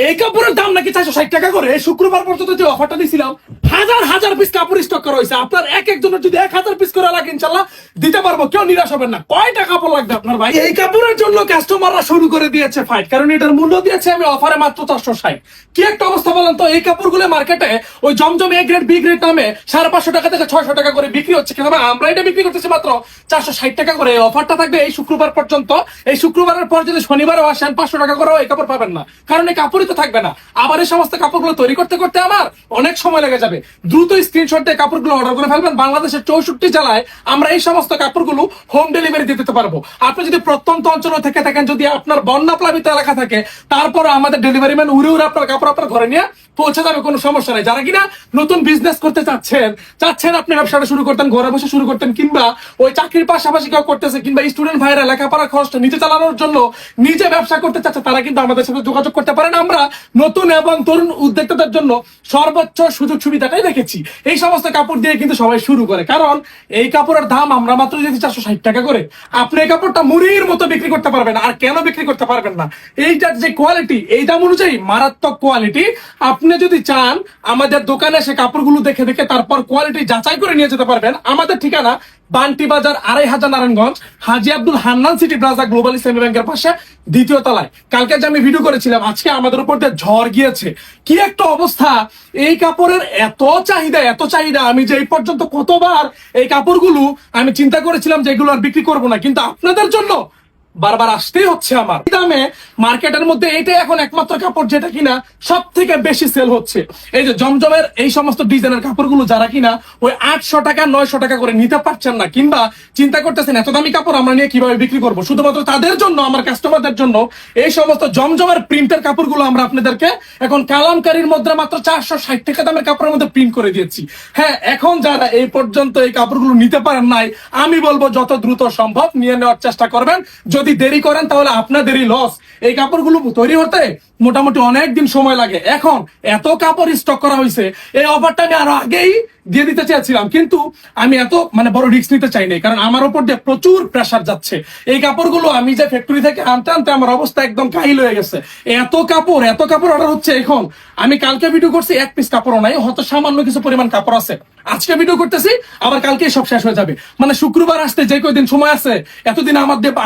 এই কাপড়ের দাম নাকি 460 টাকা করে। শুক্রবার পর্যন্ত যে অফারটা দিয়েছিলাম, হাজার হাজার পিস কাপড় স্টক করা হয়েছে। আপনার এক একজনের যদি 1000 পিস করে লাগে, ইনশাল্লাহ দিতে পারবো, কেউ নিরাশ হবেন না। কয়টা কাপড় লাগবে আপনার ভাই? এই কাপড়ের জন্য কাস্টমাররা শুরু করে দিয়েছে ফাইট, কারণ এটার মূল্য দিয়েছে আমি অফারে মাত্র 460। কি একটা অবস্থা বলেন তো। এই কাপড়গুলো মার্কেটে ওই জমজম এ গ্রেড বি গ্রেড নামে 550 টাকা থেকে 600 টাকা করে বিক্রি হচ্ছে, কিন্তু আমরা এটা বিক্রি করতেছি মাত্র 460 টাকা করে। এই অফারটা থাকবে এই শুক্রবার পর্যন্ত। এই শুক্রবারের পর যদি শনিবারও আসেন 500 টাকা করেও এই কাপড় পাবেন না, কারণ এই কাপড়ই তো থাকবে না। আবার এই সমস্ত কাপড়গুলো তৈরি করতে করতে আমার অনেক সময় লেগে যাবে। দ্রুত স্ক্রিনশট দিয়ে কাপড়গুলো অর্ডার করে ফেলবেন। বাংলাদেশের 64 জেলায় আমরা এই সমস্ত কাপড়গুলো হোম ডেলিভারি দিতে পারবো। আপনি যদি প্রত্যন্ত অঞ্চল থেকে থাকেন, যদি আপনার বন্যা প্লাবিত এলাকা থাকে, তারপর আমাদের ডেলিভারি ম্যান উড়ে উড়ে আপনার কাপড় আপনার ঘরে নিয়ে পৌঁছে যাবে, কোনো সমস্যা নেই। যারা কিনা নতুন বিজনেস করতে চাচ্ছেন আপনি ব্যবসাটা শুরু করতেন, ঘরে বসে শুরু করতেন, কিংবা ওই চাকরির পাশাপাশি কেউ করতেছে, কিংবা স্টুডেন্ট ভাইরা লেখাপড়ার খরচটা নিজে চালানোর জন্য নিজে ব্যবসা করতে চাচ্ছে, তারা কিন্তু আমাদের সাথে যোগাযোগ করতে পারেন। আমরা নতুন এবং তরুণ উদ্যোক্তাদের জন্য সর্বোচ্চ সুযোগ সুবিধাটাই রেখেছি। এই সমস্ত কাপড় দিয়ে কিন্তু সবাই শুরু করে, কারণ এই কাপড়ের দাম আমরা মাত্র যদি 460 টাকা করে, আপনি এই কাপড়টা মুড়ির মতো বিক্রি করতে পারবেন। আর কেন বিক্রি করতে পারবেন না? এইটার যে কোয়ালিটি, এই দাম অনুযায়ী মারাত্মক কোয়ালিটি। আপনি যদি চান আমাদের দোকানে এসে কাপড়গুলো দেখে দেখে তারপর কোয়ালিটি যাচাই করে নিয়ে যেতে পারবেন। আমাদের ঠিকানা Banti Bazar 2500 Narayanganj, Haji Abdul Hannan city plaza global Islami ব্যাংকের পাশে 2য় তলায়। কালকে যে আমি ভিডিও করেছিলাম, আজকে আমাদের উপর দিয়ে ঝড় গিয়েছে। কি একটা অবস্থা! এই কাপড়ের এত চাহিদা, আমি যে এই পর্যন্ত কতবার এই কাপড়গুলো আমি চিন্তা করেছিলাম যে এগুলো আর বিক্রি করবো না, কিন্তু আপনাদের জন্য বারবার আসতেই হচ্ছে। আমার দামে মার্কেটের মধ্যে এইটাই এখন একমাত্র কাপড় যেটা কিনা সব থেকে বেশি সেল হচ্ছে। এই যে জমজমের এই সমস্ত ডিজাইনের কাপড়গুলো যারা কিনা ওই 800 টাকা 900 টাকা করে নিতে পারছেন না, কিংবা চিন্তা করতেছেন এত দামি কাপড় আমরা নিয়ে কিভাবে বিক্রি করবো, শুধুমাত্র তাদের জন্য, আমার কাস্টমারদের জন্য এই সমস্ত জমজমের প্রিন্টের কাপড়গুলো আমরা আপনাদেরকে এখন কালামকারীর মধ্যে মাত্র 460 টাকা দামের কাপড়ের মধ্যে প্রিন্ট করে দিয়েছি। হ্যাঁ, এখন যারা এই পর্যন্ত এই কাপড়গুলো নিতে পারেন নাই, আমি বলবো যত দ্রুত সম্ভব নিয়ে নেওয়ার চেষ্টা করবেন। যদি দেরি করেন তাহলে আপনাদেরই লস। এই কাপড়গুলো তৈরি হতে মোটামুটি অনেক দিন সময় লাগে। এখন এত কাপড় স্টক করা হয়েছে, এই অফারটা আমি আরো আগেই দিয়ে দিতে চেয়েছিলাম, কিন্তু আমি এত বড় রিস্ক নিতে চাই নাই, কারণ আমার উপর দিয়ে প্রচুর প্রেসার যাচ্ছে। এই কাপড়গুলো আমি যে ফ্যাক্টরি থেকে আনতে আনতে আমার অবস্থা একদম কাহিল হয়ে গেছে। এত কাপড় অর্ডার হচ্ছে। এখন আমি কালকে ভিডিও করছি, এক পিস কাপড়ও নাই, হয়তো সামান্য কিছু পরিমাণ কাপড় আছে। আজকে ভিডিও করতেছি, আবার কালকে সব শেষ হয়ে যাবে। শুক্রবার আসতে যে কয়দিন সময় আছে, এতদিন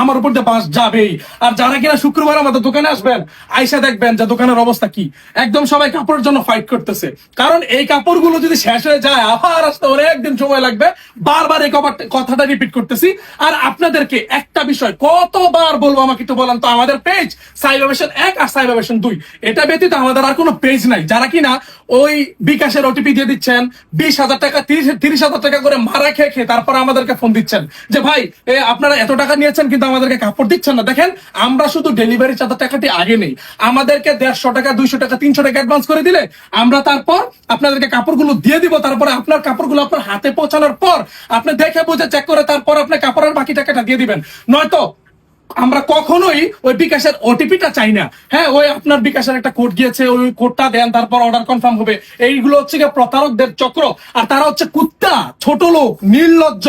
আমার উপর দিয়ে বাস যাবেই। আর যারা কিনা শুক্রবার আমাদের দোকানে আসবেন, আইসা দেখবেন যে দোকানের অবস্থা কি। একদম সবাই কাপড়ের জন্য ফাইট করতেছে, কারণ এই কাপড়গুলো যদি শেষ হয়ে যায় আবার আসতে অনেকদিন সময় লাগবে। বারবার এই কথাটা রিপিট করতেছি। আর আপনাদেরকে একটা বিষয় কতবার বলবো, আমাকে একটু বলেন তো, আমাদের পেজ সাইবাবেশন 1 আর সাইবাবেশন 2, এটা ব্যতীত আমাদের আর কোনো পেজ নাই। যারা কিনা ওই বিকাশের ওটিপি দিয়ে দিচ্ছেন 20,000 টাকা 30,000 টাকা করে মারা খেয়ে তারপর আমাদেরকে ফোন দিচ্ছেন যে ভাই আপনারা এত টাকা নিয়েছেন কিন্তু আমাদেরকে কাপড় দিচ্ছেন না। দেখেন, আমরা শুধু ডেলিভারি চার্জ টাকাটি আগে নেই, আমাদেরকে 150 টাকা 200 টাকা 300 টাকা অ্যাডভান্স করে দিলে আমরা তারপর আপনাদেরকে কাপড়গুলো দিয়ে দিব। তারপরে আপনার কাপড়গুলো আপনার হাতে পৌঁছানোর পর আপনি দেখে বুঝে চেক করে তারপর আপনি কাপড়ের বাকি টাকাটা দিয়ে দিবেন। নয়তো আমরা কখনোই ওই বিকাশের ওটিপিটা চাই না। হ্যাঁ, ওই আপনার বিকাশের একটা কোড গিয়েছে, ওই কোডটা দেন, তারপর অর্ডার কনফার্ম হবে। এইগুলো হচ্ছে গিয়ে প্রতারকদের চক্র। আর তারা হচ্ছে কুত্তা, ছোট লোক, নির্লজ্জ।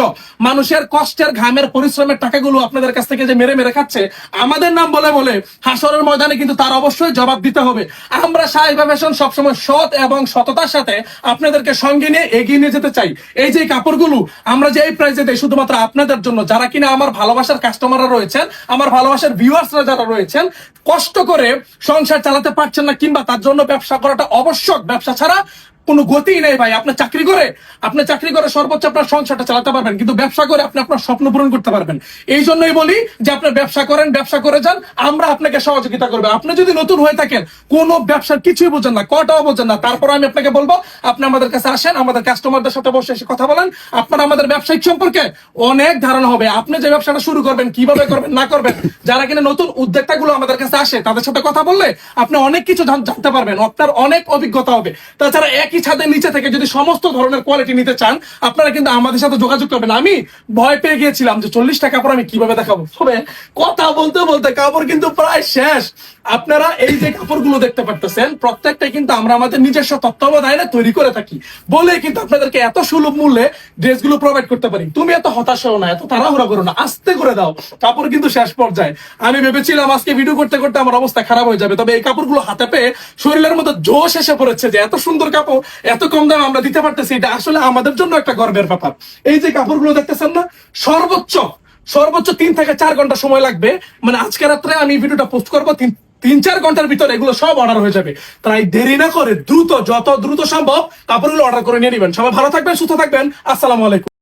মানুষের কষ্টের ঘামের পরিশ্রমের টাকাগুলো আপনাদের কাছ থেকে যে মেরে মেরে খাচ্ছে, আমাদের নাম বলে বলে হাসরের ময়দানে কিন্তু তার অবশ্যই জবাব দিতে হবে। আমরা সাইবা ফ্যাশন সবসময় সৎ এবং সততার সাথে আপনাদেরকে সঙ্গে নিয়ে এগিয়ে নিয়ে যেতে চাই। এই যে কাপড়গুলো আমরা যে এই প্রাইসে দেই শুধুমাত্র আপনাদের জন্য, যারা কিনা আমার ভালোবাসার কাস্টমাররা রয়েছেন, আমার ভালোবাসার ভিউয়ার্সরা যারা রয়েছেন, কষ্ট করে সংসার চালাতে পারছেন না, কিংবা তার জন্য ব্যবসা করাটা আবশ্যক। ব্যবসা ছাড়া কোনো গতিই নেই ভাই। আপনি চাকরি করে সর্বোচ্চ আপনার সংসারটা চালাতে পারবেন, কিন্তু ব্যবসা করে আপনি আপনার স্বপ্ন পূরণ করতে পারবেন। এই জন্যই বলি যে আপনি ব্যবসা করে যান, আমরা আপনাকে সহযোগিতা করবো। আপনি যদি নতুন হয়ে থাকেন, কোনো ব্যবসার কিছুই বোঝেন না, কটাও বোঝেন না, তারপর আমি আপনাকে বলবো আপনি আমাদের কাছে আসেন, আমাদের কাস্টমারদের সাথে বসে এসে কথা বলেন। আপনার আমাদের ব্যবসায়িক সম্পর্কে অনেক ধারণা হবে। আপনি যে ব্যবসাটা শুরু করবেন, কিভাবে করবেন না করবেন, যারা কিনা নতুন উদ্যোক্তা গুলো আমাদের কাছে আসে তাদের সাথে কথা বললে আপনি অনেক কিছু জানতে পারবেন, আপনার অনেক অভিজ্ঞতা হবে। তাছাড়া একই ছাদের নিচে থেকে যদি সমস্ত ধরনের কোয়ালিটি নিতে চান, আপনারা কিন্তু আমাদের সাথে যোগাযোগ করবেন। আমি ভয় পেয়ে গিয়েছিলাম যে 40টা কাপড় আমি কিভাবে দেখাবো, তবে কথা বলতে বলতে কাপড় কিন্তু প্রায় শেষ। আপনারা এই যে কাপড়গুলো দেখতে পারতেছেন, প্রত্যেকটাই কিন্তু আমরা আমাদের নিজস্ব তত্ত্বাবধানে তৈরি করে থাকি বলে কিন্তু আপনাদেরকে এত সুলভ মূল্যে ড্রেসগুলো প্রোভাইড করতে পারি। তুমি এত হতাশ হও না, এত তাড়াহুড়া করো না, আস্তে করে দাও, কাপড় কিন্তু শেষ পর্যায়ে। আমি ভেবেছিলাম আজকে ভিডিও করতে করতে আমার অবস্থা খারাপ হয়ে যাবে, তবে এই কাপড়গুলো হাতে পেয়ে শরীরের মধ্যে জোশ এসে পড়েছে যে এত সুন্দর কাপড় এত কম দামে আমরা দিতে পারতেছি। এটা আসলে আমাদের জন্য একটা গর্বের ব্যাপার। এই যে কাপড়গুলো দেখতেছেন না, সর্বোচ্চ সর্বোচ্চ 3 থেকে 4 ঘন্টা সময় লাগবে। মানে আজকে রাত্রে আমি ভিডিওটা পোস্ট করবো, 3-4 ঘন্টার ভিতরে এগুলো সব অর্ডার হয়ে যাবে। তাই দেরি না করে দ্রুত, যত দ্রুত সম্ভব কাপড়গুলো অর্ডার করে নিয়ে নেবেন। সবাই ভালো থাকবেন, সুস্থ থাকবেন। আসসালামু আলাইকুম।